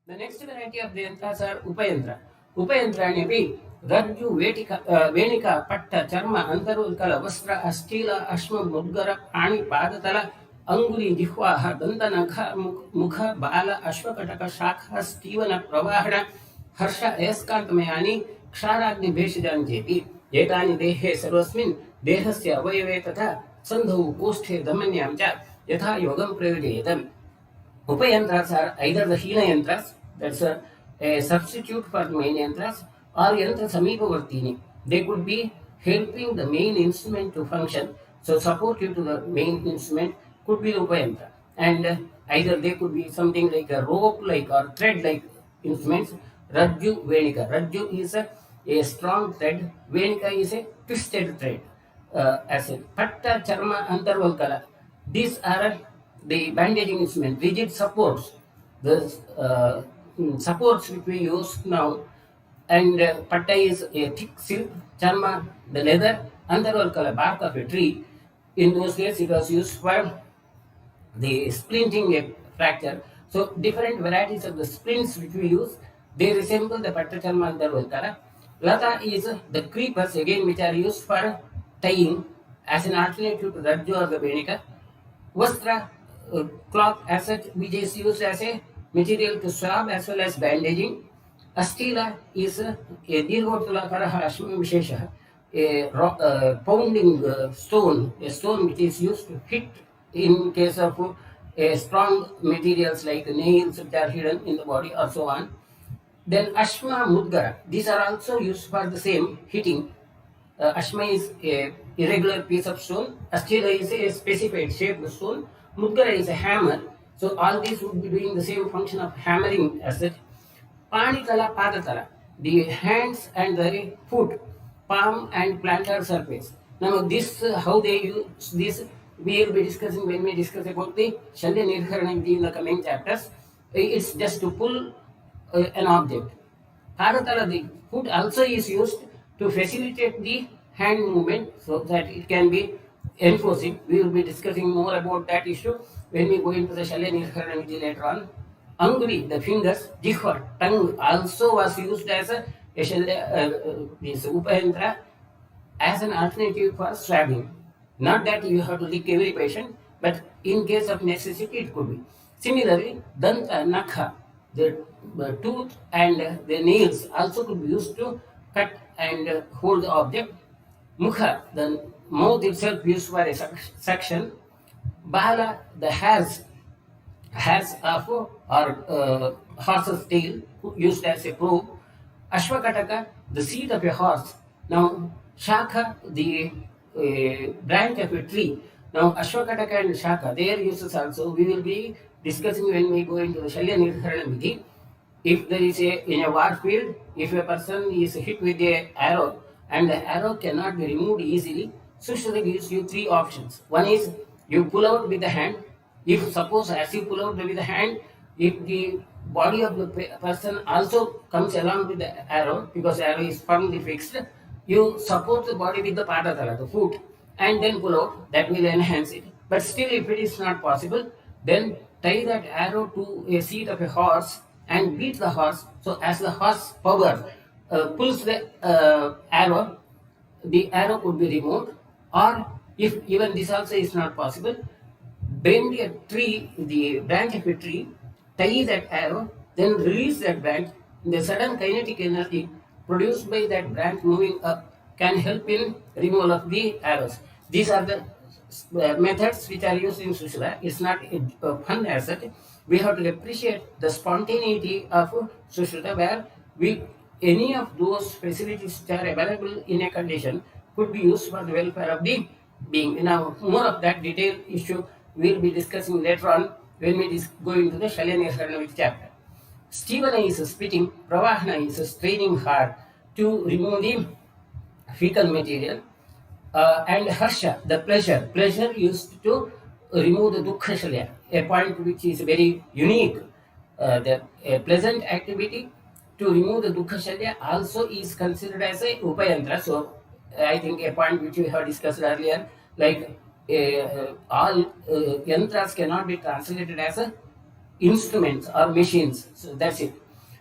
The next variety of the yantras are Upayantra. Upayantrani be Rajju, Venika, Patta, Charma, Antarulkala, Vastra, Astila, Ashma, Mudgara, Ani, Padatala, Anguli, Jihwa, Dandanakha, Mukha, Bala, Ashwakataka, Shakha, Stevana, Pravahana, Harsha, Eskantamayani, Ksharagni, Beshidan, JP, Yetani, Dehe, Sarvasmin, Dehasya, Avayave, Tata, Sandhu, Kosthe, Damanyamja, Yatha, Yogam, Prayojayatam. Upayantras are either the Hina yantras, that's a substitute for the main yantras, or yantra samipavartini. They could be helping the main instrument to function, so supportive to the main instrument could be the upayantra. And either they could be something like a rope like or thread like instruments. Rajju, Venika. Rajju is a strong thread, Venika is a twisted thread. As a Patta, Charma, Antarvalkala. These are the bandaging instrument, rigid supports, the supports which we use now, and patta is a thick silk, charma, the leather, antarvalkala, bark of a tree. In those days, it was used for the splinting a fracture. So, different varieties of the splints which we use, they resemble the patta, charma, antarvalkala. Lata is the creepers again, which are used for tying as an alternative to rajju or the venika. Vastra, cloth as such, which is used as a material to swab as well as bandaging. Astila is a dirghotulakaraha ashma vishesha, a pounding stone, a stone which is used to hit in case of strong materials like nails which are hidden in the body or so on. Then ashma mudgara, these are also used for the same hitting. Ashma is a irregular piece of stone. Astila is a specified shaped stone. Mudgara is a hammer. So all these would be doing the same function of hammering as such. Panikala, Padatala, the hands and the foot, palm and plantar surface. Now this, how they use this, we will be discussing when we discuss about the Shalya Nirharana in the coming chapters. It's just to pull an object. Padatala, the foot also is used to facilitate the hand movement so that it can be enforcing. We will be discussing more about that issue when we go into the Shalya Nirharana later on. Anguli, the fingers, Jihva, tongue also was used as a this Upayantra as an alternative for swabbing. Not that you have to lick every patient, but in case of necessity it could be. Similarly, Danta, Nakha, the tooth and the nails also could be used to cut and hold the object. Mukha, the mouth itself used for a suction. Bala, the hairs of or horse's tail used as a probe. Ashwakataka, the seat of a horse. Now, Shakha, the branch of a tree. Now, Ashwakataka and Shakha, their uses also we will be discussing when we go into the Shalya Nirharana Vidhi. If there is in a war field, if a person is hit with an arrow and the arrow cannot be removed easily, Sushruta gives you three options. One is you pull out with the hand. If suppose as you pull out with the hand, if the body of the person also comes along with the arrow, because the arrow is firmly fixed, you support the body with the padatala, the foot, and then pull out, that will enhance it. But still if it is not possible, then tie that arrow to a seat of a horse and beat the horse, so as the horse power pulls the arrow, the arrow could be removed. Or if even this also is not possible, bend a tree, the branch of a tree, tie that arrow, then release that branch. The sudden kinetic energy produced by that branch moving up can help in removal of the arrows. These are the methods which are used in Sushruta. It's not fun as such. We have to appreciate the spontaneity of Sushruta, where any of those facilities which are available in a condition could be used for the welfare of the being. Now, more of that detailed issue we will be discussing later on when we go into the Shalya Nirharana chapter. Stevana is spitting, Pravahana is straining hard to remove the fecal material, and Harsha, the pleasure used to remove the Dukkha Shalya, a point which is very unique. A pleasant activity to remove the Dukkha Shalya also is considered as a Upayantra. So, I think a point which we have discussed earlier, like all yantras cannot be translated as a instruments or machines. So that's it.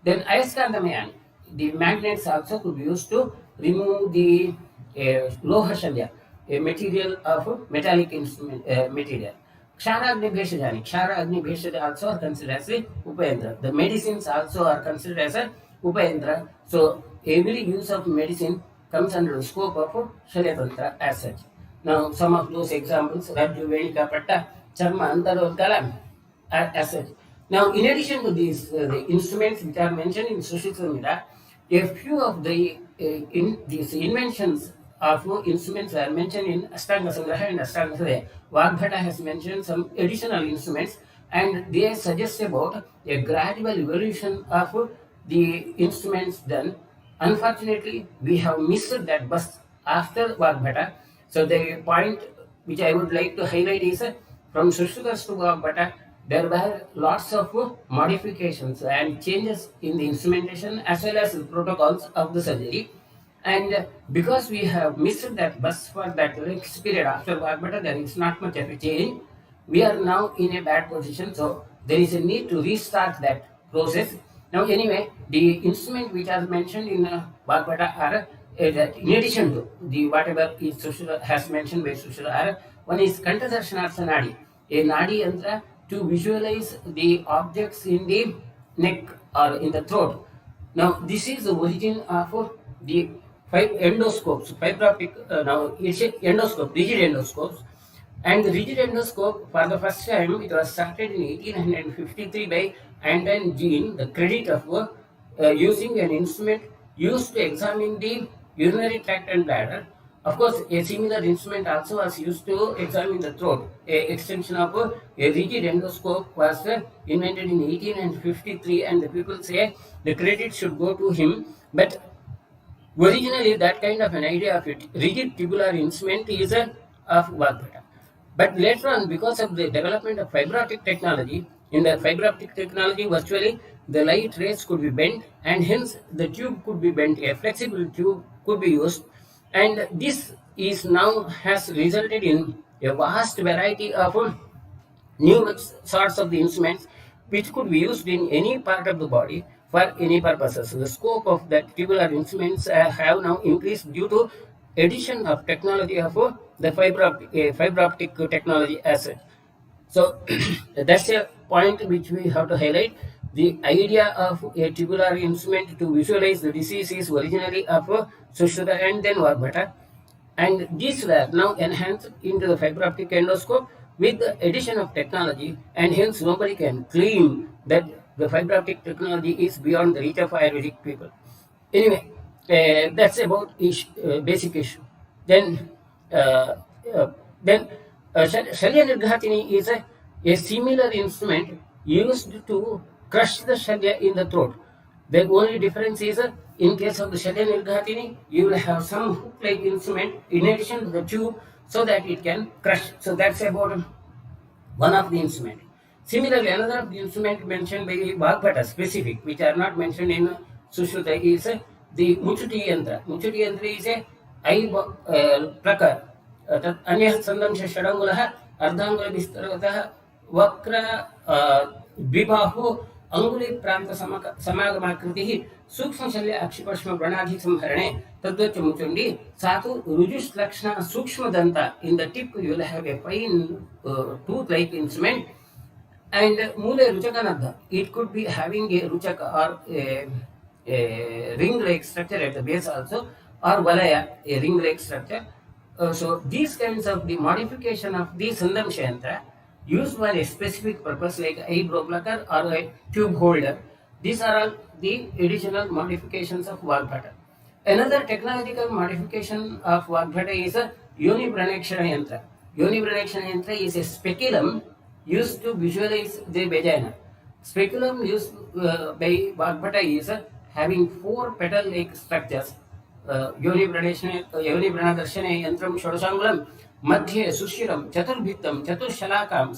Then Ayaskandamayani, the magnets also could be used to remove the loha shalya, a material of metallic instrument material. Kshara Agni Bheshajani, Kshara Agni Bheshaj also are considered as a Upayendra. The medicines also are considered as a Upayendra. So every use of medicine comes under the scope of Shalyatantra as such. Now some of those examples, Rajyu Venika Patta, Charma Antaro Kalam as such. Now, in addition to these the instruments which are mentioned in Sushruta Samhita, a few of these inventions of instruments are mentioned in Ashtanga Sangraha and Ashtanga Hridaya. Vagbhata has mentioned some additional instruments, and they suggest about a gradual evolution of the instruments done. Unfortunately, we have missed that bus after Vagbhata. So the point which I would like to highlight is from Sushrutas to Vagbhata, there were lots of modifications and changes in the instrumentation as well as the protocols of the surgery. And because we have missed that bus for that next period after Vagbhata, there is not much of a change. We are now in a bad position, so there is a need to restart that process. Now, anyway, the instrument which are mentioned in Vagbhata are that in addition to the whatever is Sushruta has mentioned by Sushruta are, one is Kantasarshanartha Nadi, a Nadi yantra to visualize the objects in the neck or in the throat. Now, this is the origin of the five endoscopes, fiber optic, now it's endoscope, rigid endoscopes. And the rigid endoscope, for the first time, it was started in 1853 by Anton Jean, the credit of using an instrument used to examine the urinary tract and bladder. Of course, a similar instrument also was used to examine the throat. A extension of a rigid endoscope was invented in 1853, and the people say the credit should go to him. But originally, that kind of an idea of it, rigid tubular instrument is of Vagbhata. But later on, because of the development of fiber optic technology, in the fiber optic technology, virtually the light rays could be bent, and hence the tube could be bent. A flexible tube could be used, and this is now has resulted in a vast variety of new sorts of the instruments which could be used in any part of the body for any purposes. The scope of that tubular instruments have now increased due to addition of technology of the fiber optic technology as such. So that's a point which we have to highlight. The idea of a tubular instrument to visualize the disease is originally of Sushruta and then Vagbhata, and these were now enhanced into the fiber optic endoscope with the addition of technology, and hence nobody can claim that the fiber optic technology is beyond the reach of Ayurvedic people. Anyway, that's about basic issue. Then Shalya Nirghatini is a similar instrument used to crush the Shalya in the throat. The only difference is in case of the Shalya Nirghatini, you will have some hook-like instrument in addition to the tube so that it can crush. So that's about one of the instrument. Similarly, another of the instrument mentioned by Vagbhata specific, which are not mentioned in Sushruta, is the Muchuti Yantra. Muchuti Yantra is a eye prakar. Anyah Sandamsha Shadangulaha, Ardangula Vistarvatah, Vakra Bibahu, Anguli Pranta Samagamakriti, Sukshma Shalya Akshipashma Pranadhi Samharane, Tadvacha Muchundi, Satu, Rujus Lakshna, Sukshma Danta. In the tip, you will have a fine tooth-like instrument. And Mule Ruchakanadha, it could be having a Ruchaka or a ring-like structure at the base also, or Valaya, a ring-like structure. So these kinds of the modification of the Sandamsha Yantra used for a specific purpose like eyebrow plucker or a tube holder. These are all the additional modifications of Vagbhata. Another technological modification of Vagbhata is a Yoni Pranakshana Yantra. Yoni Pranakshana Yantra is a speculum used to visualize the vagina. Speculum used by Vagbhata is having four petal-like structures. Yoni Pranadarshane Yantram Shodashangulam, Madhye Sushiram, Chaturbhittam, Chaturshalakam,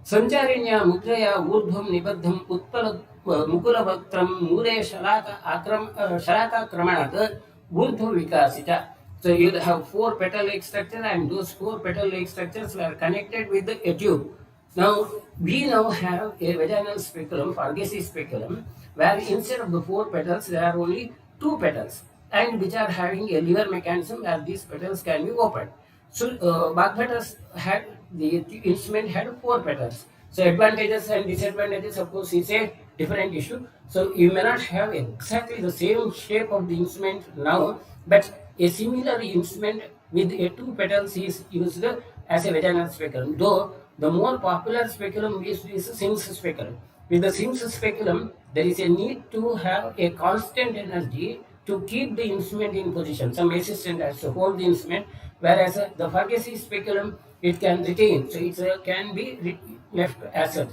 Sancharinya Mudraya, Urdhvam Nibaddham, Utpala Mukula Bhaktram, Mure Shalaka Kramanat, Urdhva Vikasita. So you have four petal-like structures, and those four petal-like structures were connected with a tube. Now, we now have a vaginal speculum, Fargesi speculum, where instead of the 4 petals, there are only 2 petals, and which are having a lever mechanism where these petals can be opened. So, Bhagavatas had, the instrument had 4 petals. So, advantages and disadvantages, of course, is a different issue. So, you may not have exactly the same shape of the instrument now, but a similar instrument with a 2 petals is used as a vaginal speculum, though the more popular speculum is 𝐻𝐶 speculum. With the 𝐻𝐶 speculum, there is a need to have a constant energy to keep the instrument in position. Some assistant has to hold the instrument, whereas the Fargesi speculum, it can retain, so it can be left as such.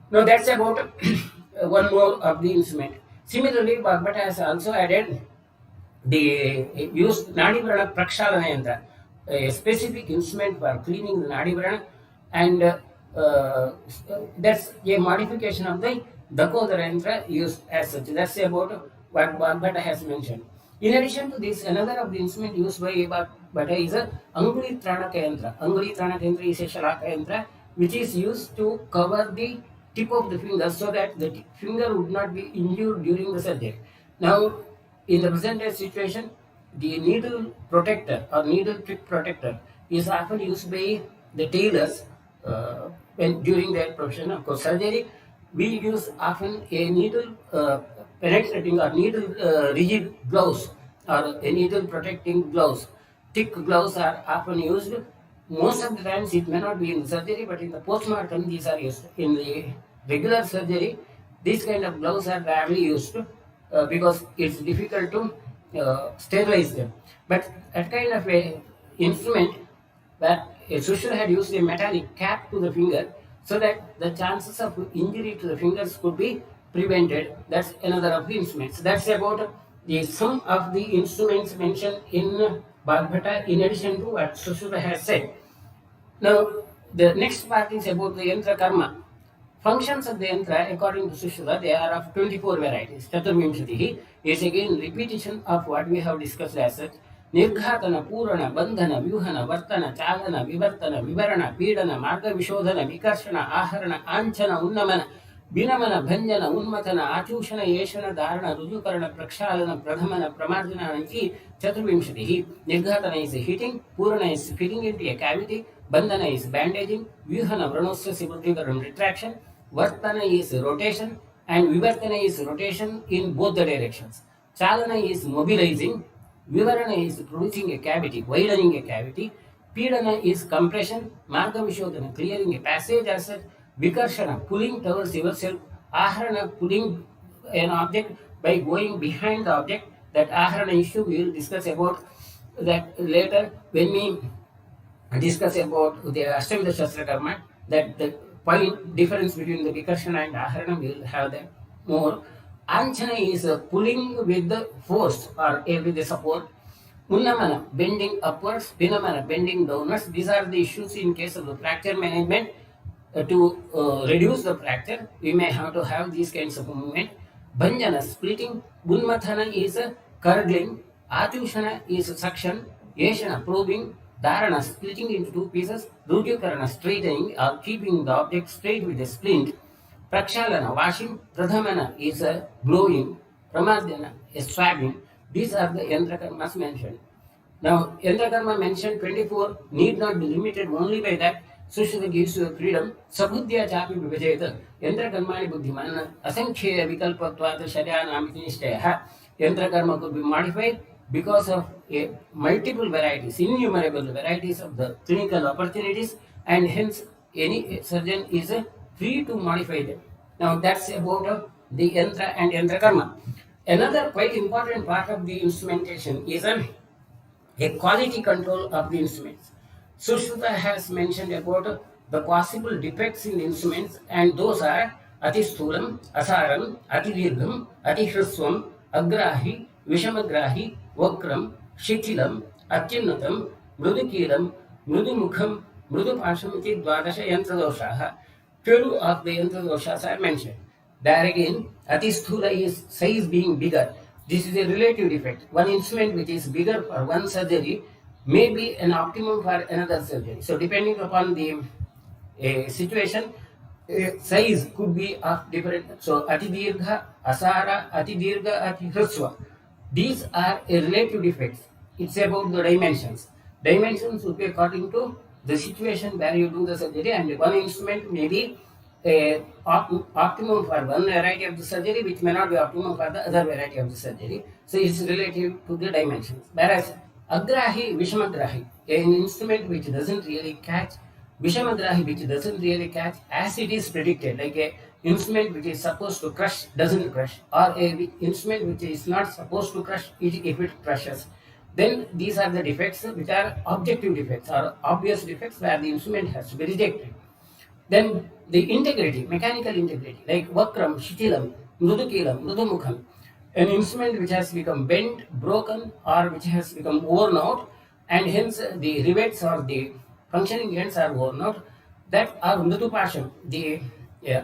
Now that's about one more of the instrument. Similarly, Bhagavata has also added the used Nadivrana Prakshalana Yantra, a specific instrument for cleaning the Nadivrana, and that's a modification of the Dakodara Yantra used as such. That's about what Bhagavata has mentioned. In addition to this, another of the instrument used by Bhagavata is a Anguli Tranaka Yantra. Anguli Tranaka Yantra is a Shalaka Yantra which is used to cover the tip of the finger so that the finger would not be injured during the surgery. Now, in the present day situation, the needle protector or needle tip protector is often used by the tailors when during their profession. Of course, surgery, we use often a needle penetrating or needle rigid gloves or a needle protecting gloves. Thick gloves are often used. Most of the times it may not be in surgery, but in the post-mortem these are used. In the regular surgery, these kind of gloves are rarely used because it's difficult to sterilize them. But that kind of a instrument where a Sushruta had used a metallic cap to the finger so that the chances of injury to the fingers could be prevented. That's another of the instruments. That's about the some of the instruments mentioned in Bhagavata in addition to what Sushruta has said. Now, the next part is about the yantra karma. Functions of the yantra, according to Sushruta, they are of 24 varieties. Chaturvimshatihi is again repetition of what we have discussed as such. Nirghatana, Purana, Bandhana, Vyuhana, Vartana, Chalana, Vivartana, Vivarana, Pidana, Marga Vishodhana, Vikarshana, Aharana, Anchana, Unnamana, Vinamana, Bhanjana, Unmatana, Achushana, Yeshana, Dharana, Rujukarana, Prakshalana, Pradhamana, Pramarjana, and Chaturvimshatihi. Nirghatana is heating, Purana is fitting into a cavity, Bandhana is bandaging, Vyuhana, Vranosya, Sibutigaram, retraction, Vartana is rotation, and Vivartana is rotation in both the directions. Chalana is mobilizing, Vivarana is producing a cavity, widening a cavity, Pidana is compression, Marga Vishodhana, clearing a passage as such, Vikarshana, pulling towards yourself, Aharana, pulling an object by going behind the object. That Aharana issue we will discuss about that later when we discuss about the Ashtamita Shastra Karma, that the point difference between the Vikarshana and Aharana, we will have that more. Anchana is pulling with the force or with the support. Unnamana, bending upwards. Vinamana, bending downwards. These are the issues in case of the fracture management. To reduce the fracture, we may have to have these kinds of movement. Bhanjana, splitting. Unmathana is curdling. Atushana is suction. Yeshana, probing. Dharana, splitting into 2 pieces. Rujukarana, straightening or keeping the object straight with a splint. Prakshalana, washing. Pradhamana is blowing. Pramadhyana is swabbing. These are the yantra karmas mentioned. Now, yantra karma mentioned 24 need not be limited only by that. Sushruta gives you freedom. Sabudhya chapi vibhajeta. Yantra karmani buddhimana. Asankhya vikalpatvat sharyanamiti nishtaya. Yantra karma could be modified because of multiple varieties, innumerable varieties of the clinical opportunities, and hence any surgeon is free to modify them. Now that's about the yantra and yantra karma. Another quite important part of the instrumentation is a quality control of the instruments. Sushruta has mentioned about the possible defects in the instruments, and those are Atishthulam, Asaram, Atidirgham, Atihraswam, Agrahi, Vishamagrahi, Vakram, Shichilam, Atyunatam, Mrudukilam, Mrudumukham, Mrudupashamiti, Dvadasha Yantradoshaha. 12 of the Yantradoshas are mentioned. There again, Atisthula is size being bigger. This is a relative defect. One instrument which is bigger for one surgery may be an optimum for another surgery. So depending upon the a situation, a size could be of different. So atidirgha, asara, atidirgha, atihrsva. These are a relative defects. It's about the dimensions. Dimensions would be according to the situation where you do the surgery, and one instrument may be optimum for one variety of the surgery, which may not be optimum for the other variety of the surgery. So it's relative to the dimensions. Whereas agrahi, vishamagrahi, an instrument which doesn't really catch, vishamagrahi which doesn't really catch as it is predicted, like a instrument which is supposed to crush doesn't crush, or a instrument which is not supposed to crush if it crushes. Then these are the defects which are objective defects or obvious defects where the instrument has to be rejected. Then the integrity, mechanical integrity, like vakram, shitilam, mrudukilam, mrudumukham, an instrument which has become bent, broken, or which has become worn out, and hence the rivets or the functioning ends are worn out, that are mrudupasham, the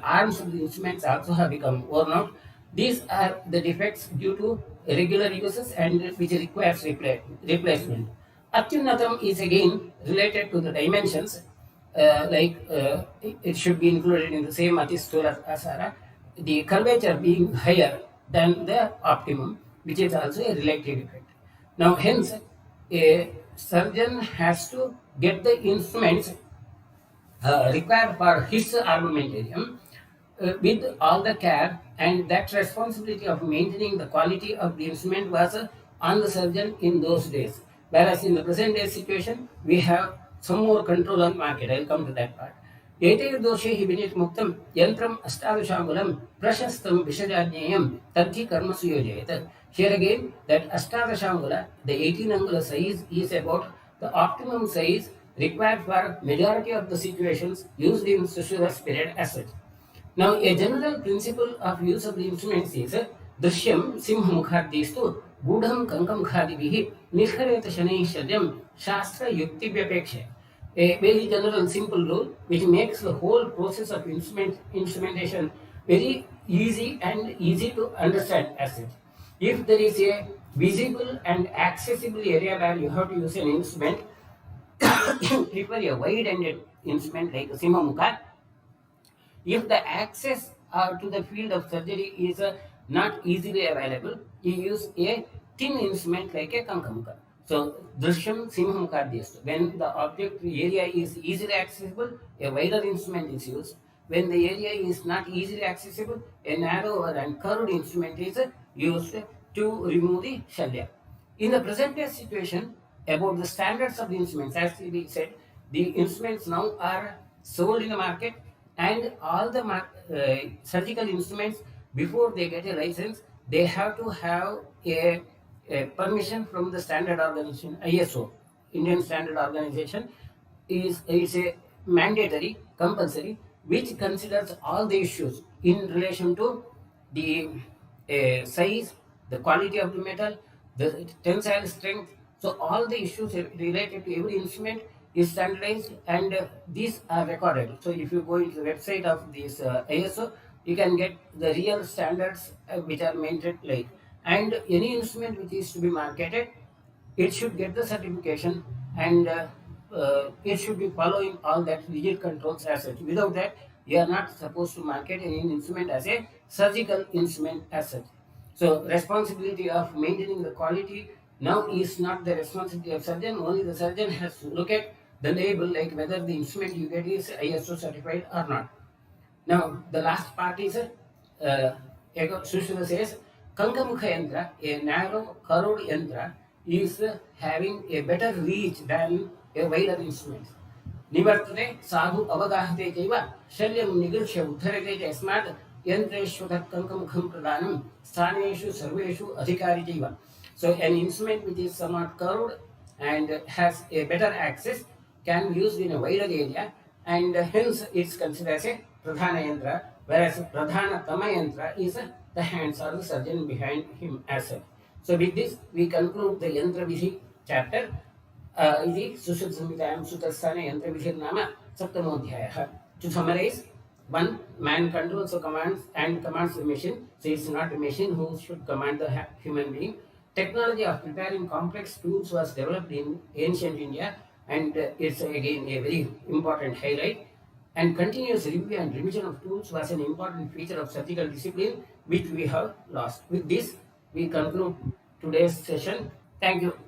arms of the instruments also have become worn out. These are the defects due to regular uses and which requires replacement. Atyunatam is again related to the dimensions, it should be included in the same Atistula Asara, the curvature being higher than the optimum, which is also a relative effect. Now, hence, a surgeon has to get the instruments required for his armamentarium with all the care, and that responsibility of maintaining the quality of the instrument was on the surgeon in those days. Whereas in the present day situation, we have some more control on market. I will come to that part. एतैर्दोषैः विनिर्मुक्तं यन्त्रम् अष्टादशाङ्गुलं प्रशस्तं विषजाज्ञेयं तद्धि कर्मसु योजयेत्. Here again, that Ashtadashangula, the 18 angular size, is about the optimum size required for majority of the situations used in Sushruta period as such. Now, a general principle of use of the instruments is Drishyam Simhamukhardistu Gudham Kankamkhadivihi Nishkareta Shanai Shadyam Shastra Yukti Vyapeksha. A very general simple rule which makes the whole process of instrumentation very easy and easy to understand as such. If there is a visible and accessible area where you have to use an instrument, prefer a wide-ended instrument like a Simhamukha. If the access to the field of surgery is not easily available, you use a thin instrument like a Kankamukha. So, Drishyam Simhamukhardyasthu. When the object area is easily accessible, a wider instrument is used. When the area is not easily accessible, a narrower and curved instrument is used to remove the shalya. In the present day situation, about the standards of the instruments, as we said, the instruments now are sold in the market, and all the surgical instruments, before they get a license, they have to have a permission from the standard organization, ISO, Indian Standard Organization, is a mandatory, compulsory, which considers all the issues in relation to the size, the quality of the metal, the tensile strength. So all the issues related to every instrument is standardized, and these are recorded. So if you go into the website of this ISO, you can get the real standards which are maintained like. And any instrument which is to be marketed, it should get the certification, and it should be following all that rigid controls as such. Without that, you are not supposed to market any instrument as a surgical instrument as such. So, responsibility of maintaining the quality now is not the responsibility of surgeon. Only the surgeon has to look at the label, like whether the instrument you get is ISO certified or not. Now, the last part is Sushruta says, Kankamukha yantra, a narrow curved yantra, is having a better reach than a wider instrument. Nivartate sadhu avagahate jaiva shalyam nigrisha uddharate jasmat yantreshvatat kankamukham pradhanam sthaneshu sarveshu adhikari jaiva. So an instrument which is somewhat curved and has a better access can be used in a wider area, and hence it's considered as a pradhana yantra, whereas pradhana tama yantra is the hands or the surgeon behind him as such. So with this, we conclude the Yantra Vidhi chapter. Sushruta Samhita Sutrasthana Yantra Vidhi Nama Saptamodhyaya. To summarize, one, man controls the commands and commands the machine. So it's not the machine who should command the human being. Technology of preparing complex tools was developed in ancient India, and it's again a very important highlight. and continuous review and revision of tools was an important feature of surgical discipline which we have lost. With this, we conclude today's session. Thank you.